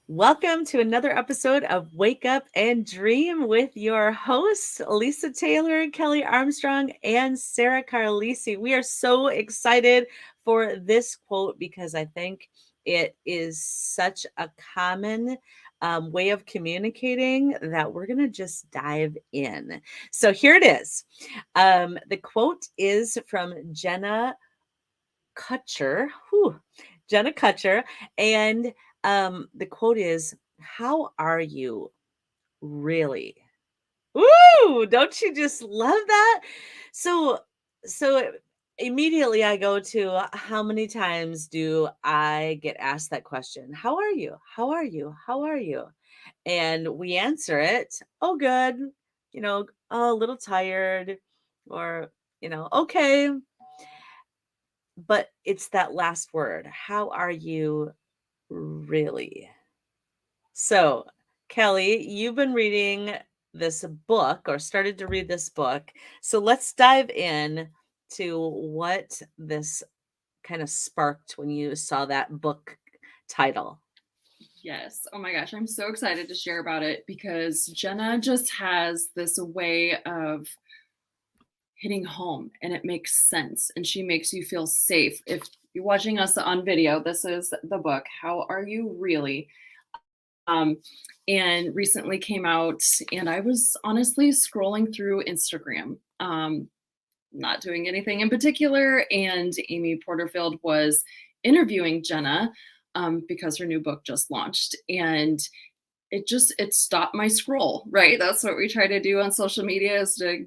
Welcome to another episode of Wake Up and Dream with your hosts, Lisa Taylor, Kelly Armstrong, and Sarah Carlisi. We are so excited for this quote because I think it is such a common way of communicating that we're going to just dive in. So here it is. The quote is from Jenna Kutcher. Jenna Kutcher. And the quote is, "How are you really?" Woo! Don't you just love that? So, so immediately I go to how many times do I get asked that question? How are you? How are you? How are you? And we answer it, oh, good, oh, a little tired, or, okay. But it's that last word. How are you really? So, Kelly, you've been reading this book or started to read this book. So let's dive in to what this kind of sparked when you saw that book title. Yes. Oh my gosh. I'm so excited to share about it because Jenna just has this way of hitting home and it makes sense and she makes you feel safe. If you're watching us on video, this is the book, How Are You Really? And recently came out, and I was honestly scrolling through Instagram, not doing anything in particular. And Amy Porterfield was interviewing Jenna because her new book just launched. And it stopped my scroll, right? That's what we try to do on social media, is to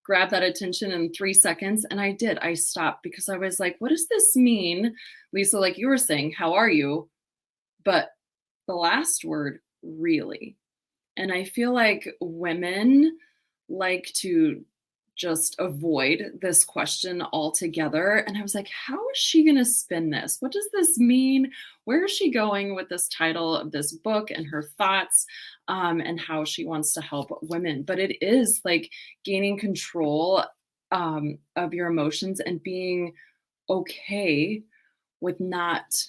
grab that attention in 3 seconds. And I did. I stopped because I was like, what does this mean? Lisa, like you were saying, how are you? But the last word, really. And I feel like women like to just avoid this question altogether. And I was like, how is she going to spin this? What does this mean? Where is she going with this title of this book and her thoughts, and how she wants to help women? But it is like gaining control of your emotions and being okay with not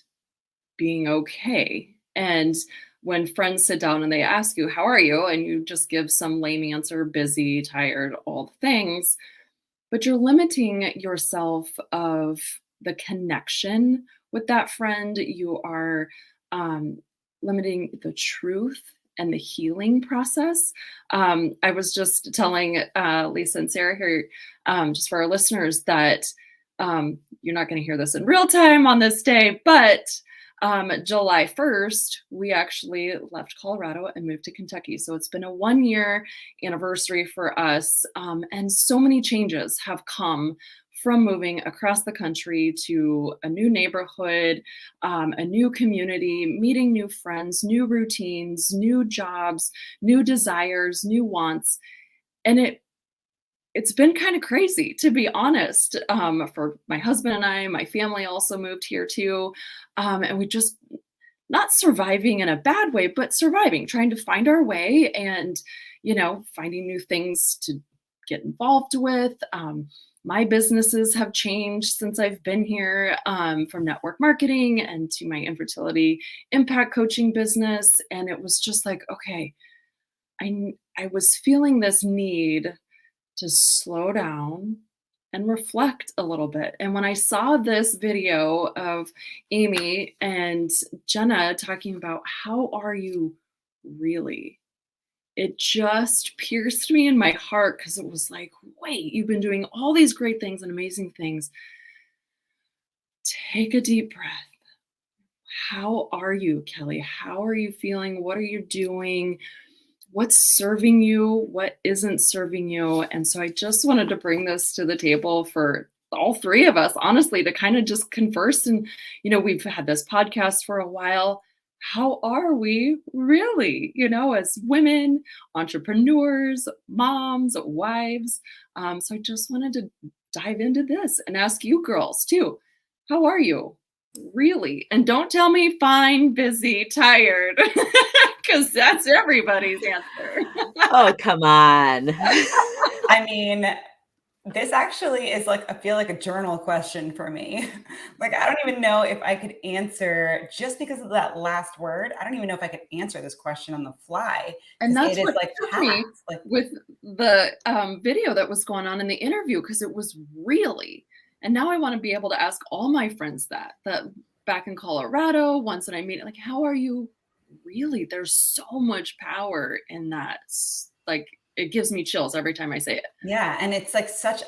being okay. And when friends sit down and they ask you, how are you? And you just give some lame answer, busy, tired, all the things, but you're limiting yourself of the connection with that friend. You are limiting the truth and the healing process. I was just telling Lisa and Sarah here, just for our listeners, that you're not going to hear this in real time on this day, but July 1st, we actually left Colorado and moved to Kentucky. So it's been a 1-year anniversary for us. And so many changes have come from moving across the country to a new neighborhood, a new community, meeting new friends, new routines, new jobs, new desires, new wants. And it's been kind of crazy, to be honest, for my husband and I. My family also moved here too. And we just, not surviving in a bad way, but surviving, trying to find our way and, finding new things to get involved with. My businesses have changed since I've been here, from network marketing and to my infertility impact coaching business. And it was just like, okay, I was feeling this need to slow down and reflect a little bit. And when I saw this video of Amy and Jenna talking about how are you really, it just pierced me in my heart, because it was like, wait, you've been doing all these great things and amazing things. Take a deep breath. How are you, Kelly? How are you feeling? What are you doing? What's serving you? What isn't serving you? And so I just wanted to bring this to the table for all three of us, honestly, to kind of just converse. And, we've had this podcast for a while. How are we really, as women, entrepreneurs, moms, wives? So I just wanted to dive into this and ask you girls too. How are you really? And don't tell me fine, busy, tired, because that's everybody's answer. Oh, come on. I mean, This actually is like, I feel like a journal question for me. Like, I don't even know if I could answer just because of that last word. I don't even know if I could answer this question on the fly And because it that's is what like took me packed. Like, with the video that was going on in the interview, because it was really, and now I want to be able to ask all my friends that back in Colorado, ones that I meet, like, how are you really? There's so much power in that. Like, it gives me chills every time I say it. yeah, and it's like such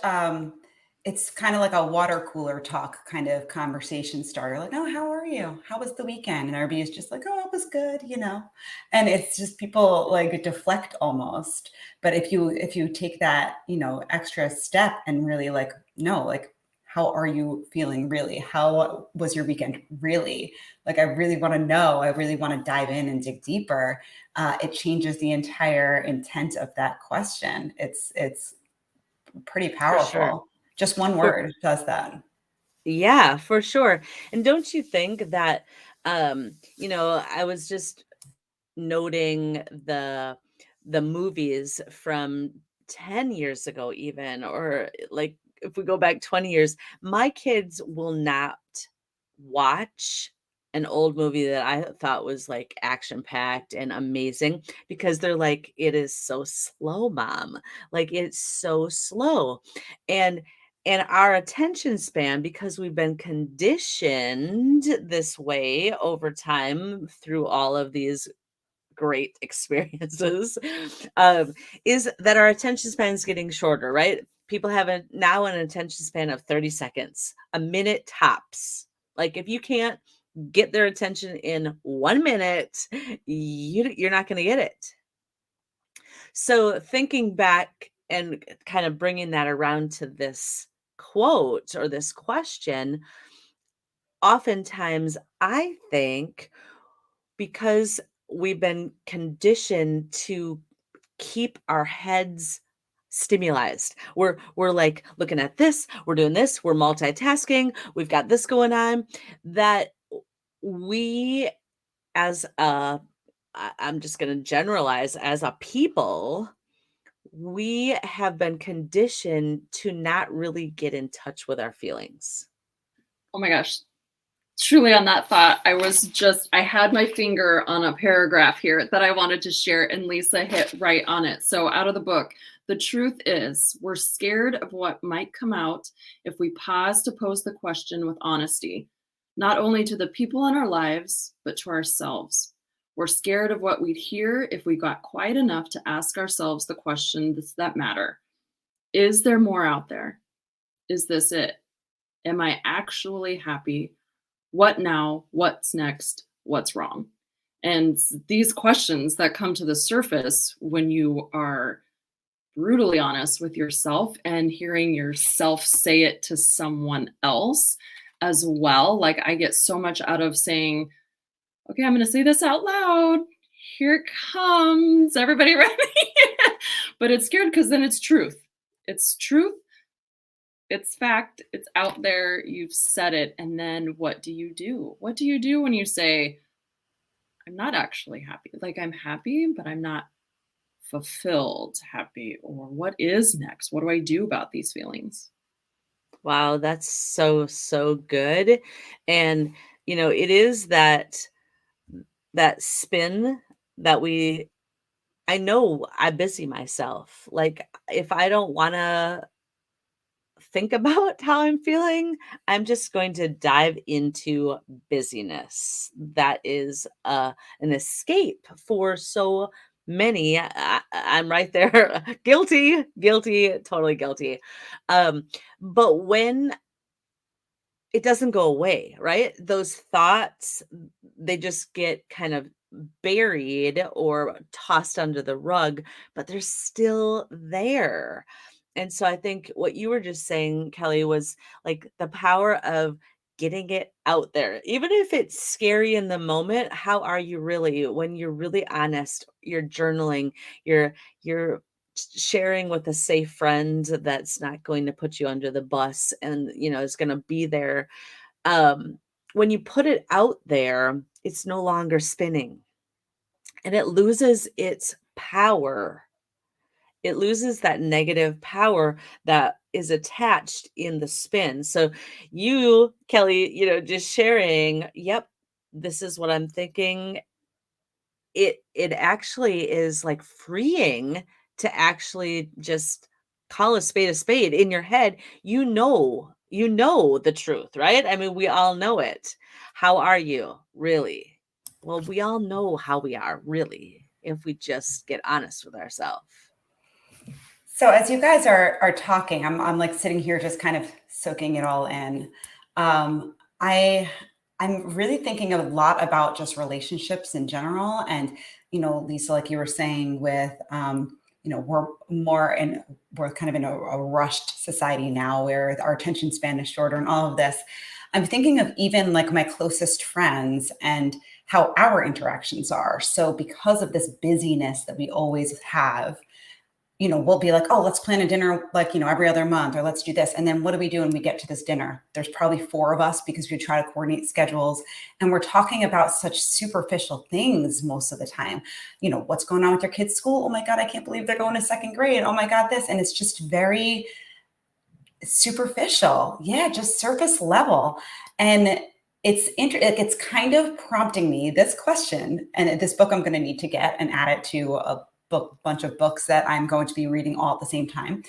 it's kind of like a water cooler talk kind of conversation starter. Like, oh, how are you? How was the weekend? And everybody's just like, oh, it was good, you know. And it's just people like deflect almost. But if you take that, you know, extra step and really like, no, like, how are you feeling really? How was your weekend really? Like, I really want to know. I really want to dive in and dig deeper. It changes the entire intent of that question. It's pretty For sure. powerful. Just one For word does that. Yeah, for sure. And don't you think that, I was just noting the movies from 10 years ago even, or like if we go back 20 years, my kids will not watch an old movie that I thought was like action packed and amazing because they're like, it is so slow, mom. Like it's so slow. And our attention span, because we've been conditioned this way over time through all of these great experiences, um, is that our attention span is getting shorter, right? People have now an attention span of 30 seconds, a minute tops. Like if you can't get their attention in 1 minute, you're not going to get it. So thinking back and kind of bringing that around to this quote or this question, oftentimes I think because we've been conditioned to keep our heads stimulized. We're like looking at this, we're doing this, we're multitasking, we've got this going on, that we as a I'm just going to generalize, as a people, we have been conditioned to not really get in touch with our feelings. Oh my gosh, truly on that thought, I had my finger on a paragraph here that I wanted to share, and Lisa hit right on it. So, out of the book, the truth is, we're scared of what might come out if we pause to pose the question with honesty, not only to the people in our lives, but to ourselves. We're scared of what we'd hear if we got quiet enough to ask ourselves the questions that matter. Is there more out there? Is this it? Am I actually happy? What now? What's next? What's wrong? And these questions that come to the surface when you are brutally honest with yourself and hearing yourself say it to someone else as well. Like, I get so much out of saying, okay, I'm going to say this out loud. Here it comes. Everybody ready? But it's scared because then it's truth. It's truth. It's fact. It's out there. You've said it. And then what do you do? What do you do when you say, I'm not actually happy? Like, I'm happy, but I'm not fulfilled happy. Or what is next? What do I do about these feelings? Wow, that's so, so good. And, it is that spin that I know I busy myself. Like if I don't want to think about how I'm feeling, I'm just going to dive into busyness. That is an escape for so many. I'm right there. Guilty, guilty, totally guilty. But when it doesn't go away, right? Those thoughts, they just get kind of buried or tossed under the rug, but they're still there. And so I think what you were just saying, Kelly, was like the power of getting it out there. Even if it's scary in the moment, how are you really? When you're really honest, you're journaling, you're sharing with a safe friend that's not going to put you under the bus and is going to be there. um when you put it out there, it's no longer spinning and it loses its power. It loses that negative power that is attached in the spin. So you, Kelly, just sharing, yep, this is what I'm thinking. It actually is like freeing to actually just call a spade in your head. You know the truth, right? I mean, we all know it. How are you really? Well, we all know how we are really if we just get honest with ourselves. So as you guys are talking, I'm like sitting here just kind of soaking it all in. I'm really thinking a lot about just relationships in general. And, Lisa, like you were saying with, we're kind of in a rushed society now where our attention span is shorter and all of this. I'm thinking of even like my closest friends and how our interactions are. So because of this busyness that we always have, we'll be like, oh, let's plan a dinner like, every other month, or let's do this. And then what do we do when we get to this dinner? There's probably 4 of us because we try to coordinate schedules. And we're talking about such superficial things most of the time. What's going on with your kids' school? Oh my God, I can't believe they're going to 2nd grade. Oh my God, this. And it's just very superficial. Yeah, just surface level. And it's kind of prompting me this question, and this book I'm going to need to get and add it to a bunch of books that I'm going to be reading all at the same time.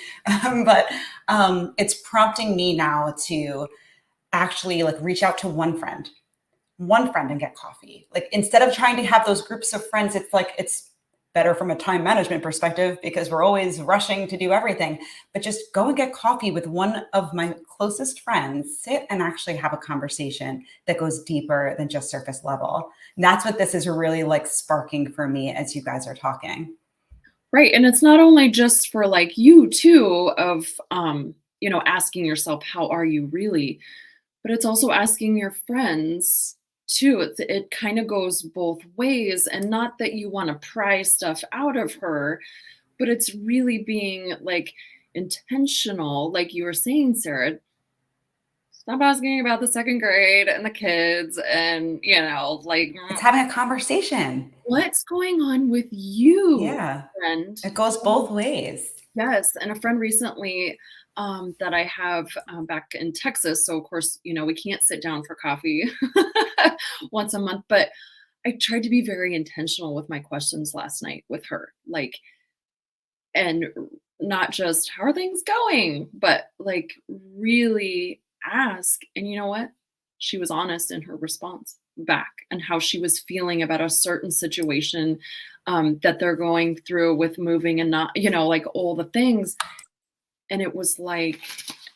But it's prompting me now to actually like reach out to one friend and get coffee. Like instead of trying to have those groups of friends, it's like, it's better from a time management perspective because we're always rushing to do everything, but just go and get coffee with one of my closest friends, sit and actually have a conversation that goes deeper than just surface level. And that's what this is really like sparking for me as you guys are talking. Right. And it's not only just for like you too of, asking yourself, how are you really? But it's also asking your friends too. It kind of goes both ways, and not that you want to pry stuff out of her, but it's really being like intentional. Like you were saying, Sarah, stop asking about the 2nd grade and the kids and, like it's having a conversation. What's going on with you, Yeah, friend? it goes both ways. Yes. And a friend recently that I have back in Texas. So, of course, we can't sit down for coffee once a month, but I tried to be very intentional with my questions last night with her. Like, and not just how are things going, but like really ask. And you know what? She was honest in her response back and how she was feeling about a certain situation that they're going through with moving and not, like all the things. And it was like,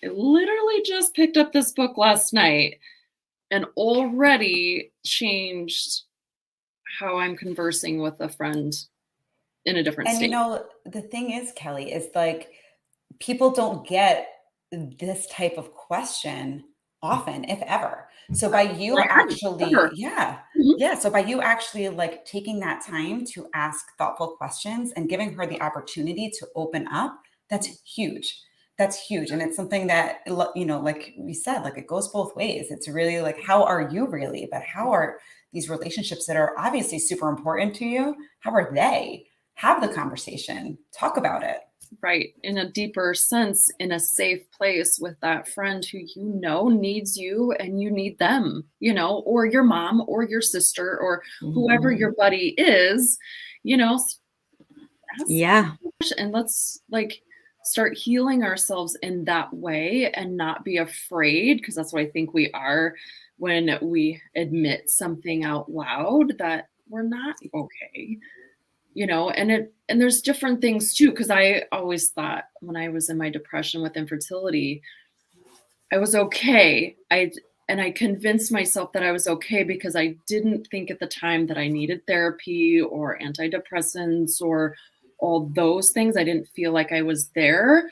I literally just picked up this book last night and already changed how I'm conversing with a friend in a different state. And the thing is, Kelly, is like people don't get this type of question often, if ever. So by you actually, so by you actually like taking that time to ask thoughtful questions and giving her the opportunity to open up, that's huge. That's huge. And it's something that, like we said, like it goes both ways. It's really like, how are you really? But how are these relationships that are obviously super important to you? How are they? Have the conversation, talk about it. Right. In a deeper sense, in a safe place with that friend who needs you and you need them, or your mom or your sister or whoever your buddy is, Yeah. And let's like start healing ourselves in that way and not be afraid, because that's what I think we are when we admit something out loud that we're not okay. And there's different things too, because I always thought when I was in my depression with infertility, I was okay. I convinced myself that I was okay because I didn't think at the time that I needed therapy or antidepressants or all those things. I didn't feel like I was there.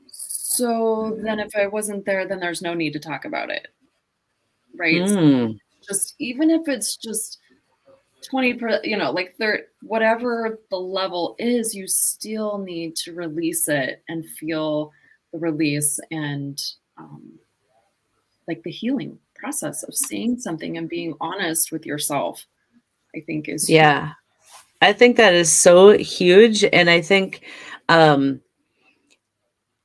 So then if I wasn't there, then there's no need to talk about it. Right. So just even if it's just 20%, like whatever the level is, you still need to release it and feel the release and like the healing process of seeing something and being honest with yourself, I think is huge. I think that is so huge. And I think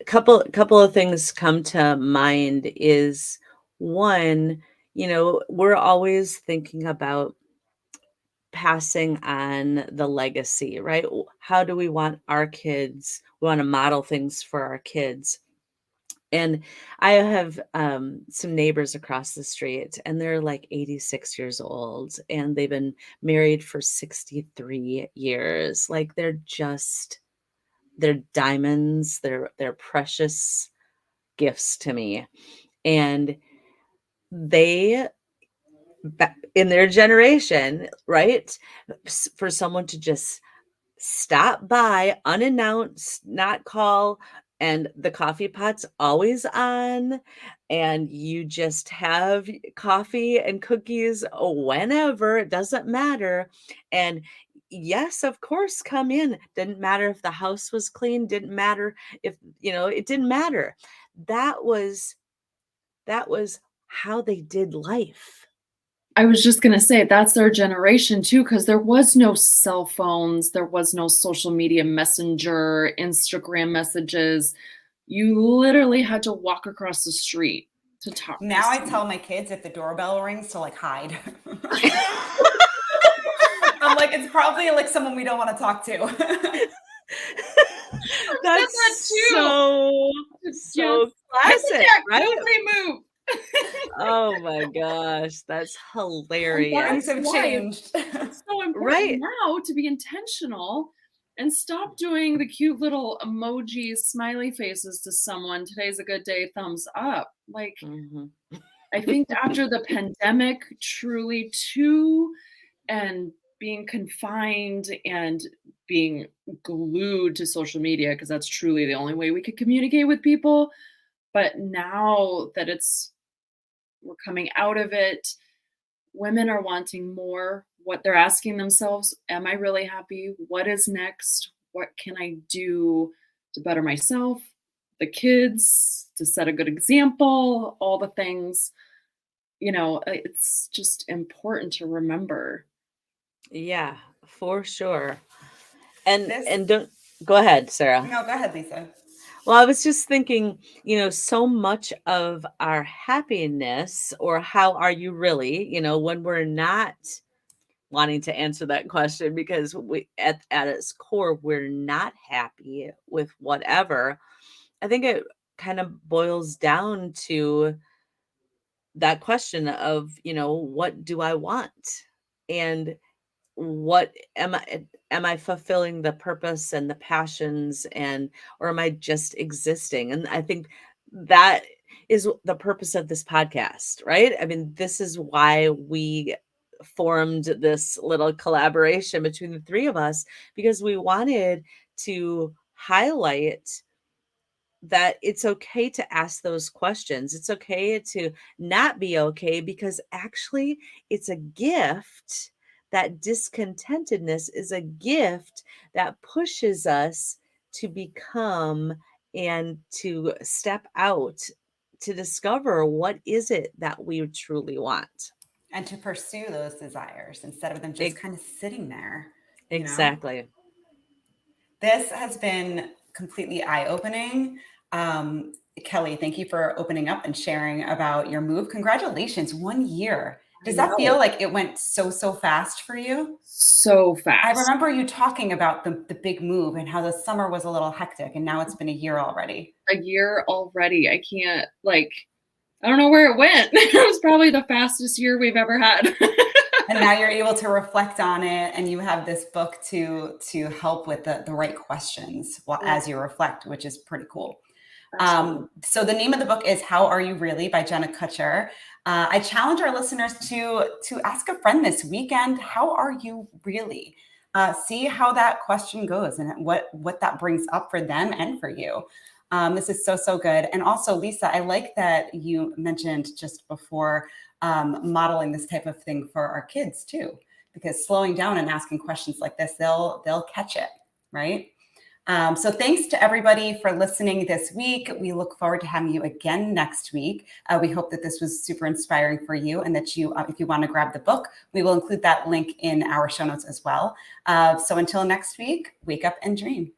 couple of things come to mind is one, we're always thinking about passing on the legacy, right? How do we want our kids? We want to model things for our kids. And I have some neighbors across the street, and they're like 86 years old, and they've been married for 63 years. Like they're diamonds, they're precious gifts to me. And they in their generation, right? For someone to just stop by unannounced, not call, and the coffee pot's always on, and you just have coffee and cookies whenever, it doesn't matter. And yes, of course, come in. Didn't matter if the house was clean, didn't matter if, it didn't matter. That was how they did life. I was just going to say that's their generation too, because there was no cell phones, there was no social media messenger, Instagram messages. You literally had to walk across the street to talk. Now I tell my kids if the doorbell rings to like hide. I'm like, it's probably like someone we don't want to talk to. That's so classic, right? Nobody move. Oh my gosh, that's hilarious. Things have changed. It's so important now to be intentional and stop doing the cute little emoji smiley faces to someone. Today's a good day, thumbs up. Like, I think after the pandemic, truly too, and being confined and being glued to social media, because that's truly the only way we could communicate with people. But now that we're coming out of it, women are wanting more. What they're asking themselves, am I really happy? What is next? What can I do to better myself, the kids, to set a good example, all the things, it's just important to remember. Yeah, for sure. And don't go ahead, Sarah. No, go ahead, Lisa. Well, I was just thinking, so much of our happiness, or how are you really, when we're not wanting to answer that question, because we at its core, we're not happy with whatever. I think it kind of boils down to that question of, what do I want? And what am I fulfilling the purpose and the passions, or am I just existing? And I think that is the purpose of this podcast, right? I mean, this is why we formed this little collaboration between the three of us, because we wanted to highlight that it's okay to ask those questions. It's okay to not be okay, because actually it's a gift. That discontentedness is a gift that pushes us to become and to step out to discover what is it that we truly want. And to pursue those desires instead of them just kind of sitting there. Exactly. This has been completely eye-opening. Kelly, thank you for opening up and sharing about your move. Congratulations, 1 year. Does that feel like it went so fast for you? So fast. I remember you talking about the big move and how the summer was a little hectic, and now it's been a year already. A year already. I can't, I don't know where it went. It was probably the fastest year we've ever had. And now you're able to reflect on it, and you have this book to help with the right questions as you reflect, which is pretty cool. So the name of the book is How Are You Really by Jenna Kutcher. I challenge our listeners to ask a friend this weekend, how are you really? See how that question goes and what that brings up for them and for you. This is so good. And also, Lisa, I like that you mentioned just before modeling this type of thing for our kids too, because slowing down and asking questions like this, they'll catch it, right? So thanks to everybody for listening this week. We look forward to having you again next week. We hope that this was super inspiring for you, and that you, if you want to grab the book, we will include that link in our show notes as well. So until next week, wake up and dream.